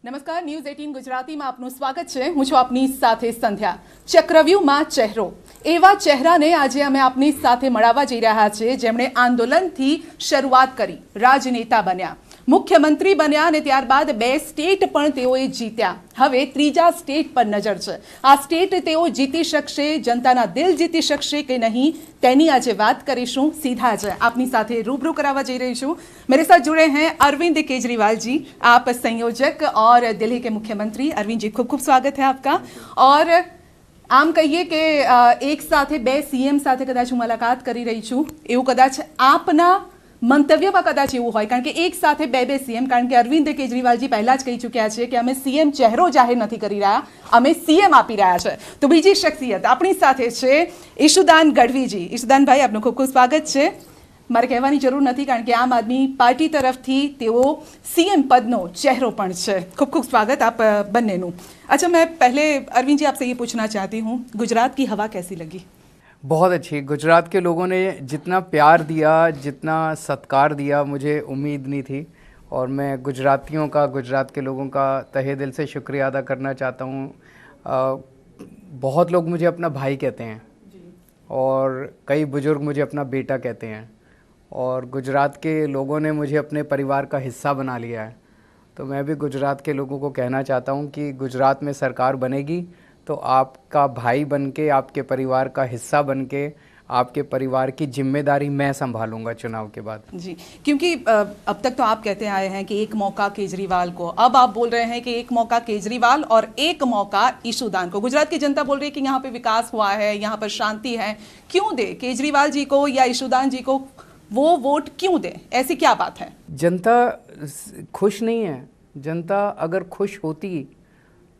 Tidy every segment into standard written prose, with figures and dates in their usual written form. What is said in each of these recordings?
નમસ્કાર, ન્યૂઝ 18 ગુજરાતીમાં આપનું સ્વાગત છે। હું છું આપની સાથે સંધ્યા। ચક્રવ્યૂહમાં ચહેરો, એવા ચહેરાને આજે અમે આપની સાથે મળાવવા જઈ રહ્યા છીએ જેમણે આંદોલનથી શરૂઆત કરી, રાજનેતા બન્યા, મુખ્યમંત્રી બન્યા અને ત્યારબાદ 2 સ્ટેટ પણ તેઓએ જીત્યા। હવે ત્રીજા સ્ટેટ પર નજર છે। આ સ્ટેટ તેઓ જીતી શકશે, જનતાના દિલ જીતી શકશે કે નહીં તેની આજે વાત કરીશું। सीधा જ આપની સાથે रूबरू करावा जई रही छूं। मेरे साथ जुड़े हैं अरविंद केजरीवाल जी, आप संयोजक और दिल्ली के मुख्यमंत्री। अरविंद जी, खूब खूब स्वागत है आपका। और आम कहिए कि एक साथे 2 सीएम साथे कदाच हूँ मुलाकात करी रही छूं, एवं कदाच आपना मंतव्यमां कदाच एवुं होय, कारण के एक साथे 2 सीएम, कारण के अरविंद केजरीवाल जी पहला ज कही चूक्या छे कि अमे सीएम चेहरो जाहिर नथी करी रह्या, अमे सीएम आपी रह्या छे। तो बीजी शख्सियत आपणी साथे छे ईशुदान गढ़वी जी। ईशुदान भाई, आपनुं खूब खूब स्वागत छे। मारे कहेवानी जरूर नहीं, कारण के आम आदमी पार्टी तरफथी तेओ सीएम पदनो चेहरो पण छे। खूब खूब स्वागत आप बन्नेनुं। अच्छा, मैं पहले अरविंद जी आपसे ये पूछना चाहती हूँ, गुजरात की हवा कैसी लगी? बहुत अच्छी। गुजरात के लोगों ने जितना प्यार दिया, जितना सत्कार दिया, मुझे उम्मीद नहीं थी। और मैं गुजरातियों का, गुजरात के लोगों का तहे दिल से शुक्रिया अदा करना चाहता हूँ। बहुत लोग मुझे अपना भाई कहते हैं और कई बुजुर्ग मुझे अपना बेटा कहते हैं, और गुजरात के लोगों ने मुझे अपने परिवार का हिस्सा बना लिया है। तो मैं भी गुजरात के लोगों को कहना चाहता हूँ कि गुजरात में सरकार बनेगी तो आपका भाई बनके, आपके परिवार का हिस्सा बनके, आपके परिवार की जिम्मेदारी मैं संभालूंगा चुनाव के बाद। जी, क्योंकि अब तक तो आप कहते आए हैं कि एक मौका केजरीवाल को, अब आप बोल रहे हैं कि एक मौका केजरीवाल और एक मौका ईशुदान को। गुजरात की जनता बोल रही है कि यहाँ पे विकास हुआ है, यहाँ पर शांति है, क्यों दे केजरीवाल जी को या ईशुदान जी को वो वोट, क्यों दे? ऐसी क्या बात है? जनता खुश नहीं है। जनता अगर खुश होती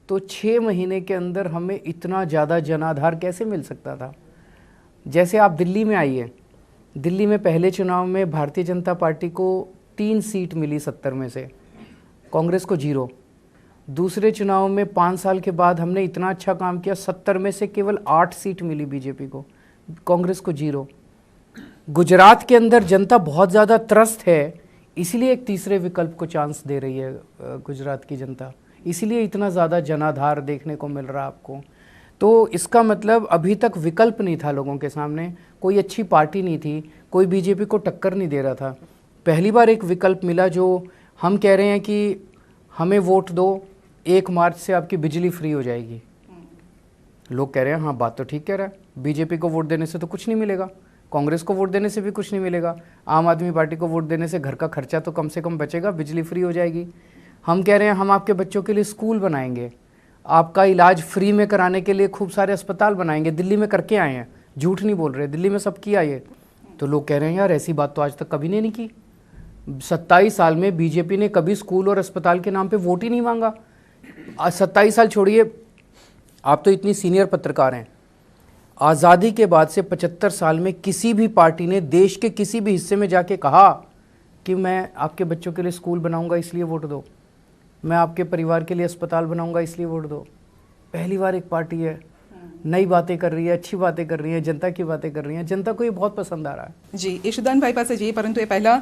तो 6 महीने के अंदर हमें इतना ज़्यादा जनाधार कैसे मिल सकता था। जैसे आप दिल्ली में आइए, दिल्ली में पहले चुनाव में भारतीय जनता पार्टी को 3 सीट मिली 70 में से, कांग्रेस को 0। दूसरे चुनाव में 5 साल के बाद हमने इतना अच्छा काम किया, 70 में से केवल 8 सीट मिली बीजेपी को, कांग्रेस को 0। गुजरात के अंदर जनता बहुत ज़्यादा त्रस्त है, इसीलिए एक तीसरे विकल्प को चांस दे रही है गुजरात की जनता, इसीलिए इतना ज़्यादा जनाधार देखने को मिल रहा है आपको। तो इसका मतलब अभी तक विकल्प नहीं था लोगों के सामने, कोई अच्छी पार्टी नहीं थी, कोई बीजेपी को टक्कर नहीं दे रहा था। पहली बार एक विकल्प मिला जो हम कह रहे हैं कि हमें वोट दो, 1 मार्च से आपकी बिजली फ्री हो जाएगी। लोग कह रहे हैं हाँ, बात तो ठीक कह रहा है, बीजेपी को वोट देने से तो कुछ नहीं मिलेगा, कांग्रेस को वोट देने से भी कुछ नहीं मिलेगा, आम आदमी पार्टी को वोट देने से घर का खर्चा तो कम से कम बचेगा, बिजली फ्री हो जाएगी। हम कह रहे हैं हम आपके बच्चों के लिए स्कूल बनाएंगे, आपका इलाज फ्री में कराने के लिए खूब सारे अस्पताल बनाएंगे। दिल्ली में करके आए हैं, झूठ नहीं बोल रहे, दिल्ली में सब किया ये। तो लोग कह रहे हैं यार ऐसी बात तो आज तक कभी नहीं की। 27 साल में बीजेपी ने कभी स्कूल और अस्पताल के नाम पे वोट ही नहीं मांगा। 27 साल छोड़िए, आप तो इतनी सीनियर पत्रकार हैं, आज़ादी के बाद से 75 साल में किसी भी पार्टी ने देश के किसी भी हिस्से में जाके कहा कि मैं आपके बच्चों के लिए स्कूल बनाऊंगा इसलिए वोट दो, मैं आपके परिवार के लिए अस्पताल बनाऊंगा इसलिए वोट दो? पहली बार एक पार्टी है, नई बातें कर रही है, अच्छी बातें कर रही है, जनता की बातें कर रही है, जनता को ये बहुत पसंद आ रहा है। जी, ईशुदान भाई पास जी, परंतु ये पहला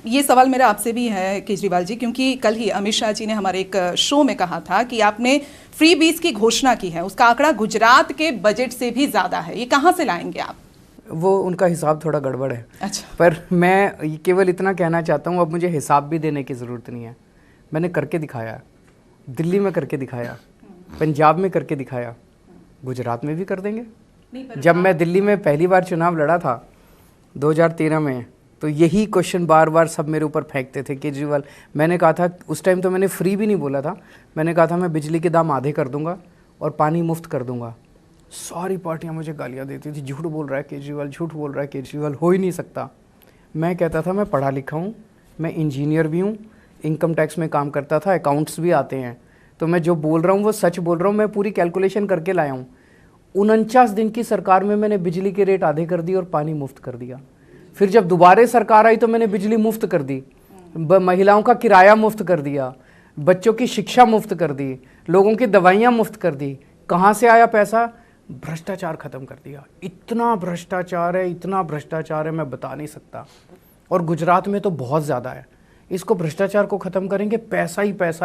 ये सवाल मेरा आपसे भी है केजरीवाल जी, क्योंकि कल ही अमित शाह जी ने हमारे एक शो में कहा था कि आपने फ्री बीस की घोषणा की है, उसका आंकड़ा गुजरात के बजट से भी ज़्यादा है, ये कहाँ से लाएंगे आप? वो उनका हिसाब थोड़ा गड़बड़ है। अच्छा, पर मैं केवल इतना कहना चाहता हूँ, अब मुझे हिसाब भी देने की ज़रूरत नहीं है। मैंने करके दिखाया, दिल्ली में करके दिखाया, पंजाब में करके दिखाया, गुजरात में भी कर देंगे। जब मैं दिल्ली में पहली बार चुनाव लड़ा था 2013 में, तो यही क्वेश्चन बार बार सब मेरे ऊपर फेंकते थे केजरीवाल। मैंने कहा था उस टाइम, तो मैंने फ्री भी नहीं बोला था, मैंने कहा था मैं बिजली के दाम आधे कर दूंगा और पानी मुफ्त कर दूंगा। सारी पार्टियां मुझे गालियां देती थी, झूठ बोल रहा है केजरीवाल, झूठ बोल रहा है केजरीवाल, हो ही नहीं सकता। मैं कहता था मैं पढ़ा लिखा हूँ, मैं इंजीनियर भी हूँ, इनकम टैक्स में काम करता था, अकाउंट्स भी आते हैं, तो मैं जो बोल रहा हूँ वो सच बोल रहा हूँ, मैं पूरी कैलकुलेशन करके लाया हूँ। 49 दिन की सरकार में मैंने बिजली के रेट आधे कर दिए और पानी मुफ्त कर दिया। फिर जब दोबारा सरकार आई तो मैंने बिजली मुफ्त कर दी, महिलाओं का किराया मुफ्त कर दिया, बच्चों की शिक्षा मुफ्त कर दी, लोगों की दवाइयाँ मुफ्त कर दी। कहाँ से आया पैसा? भ्रष्टाचार ख़त्म कर दिया। इतना भ्रष्टाचार है, इतना भ्रष्टाचार है, मैं बता नहीं सकता। और गुजरात में तो बहुत ज़्यादा है। इसको भ्रष्टाचार को ख़त्म करेंगे, पैसा ही पैसा है।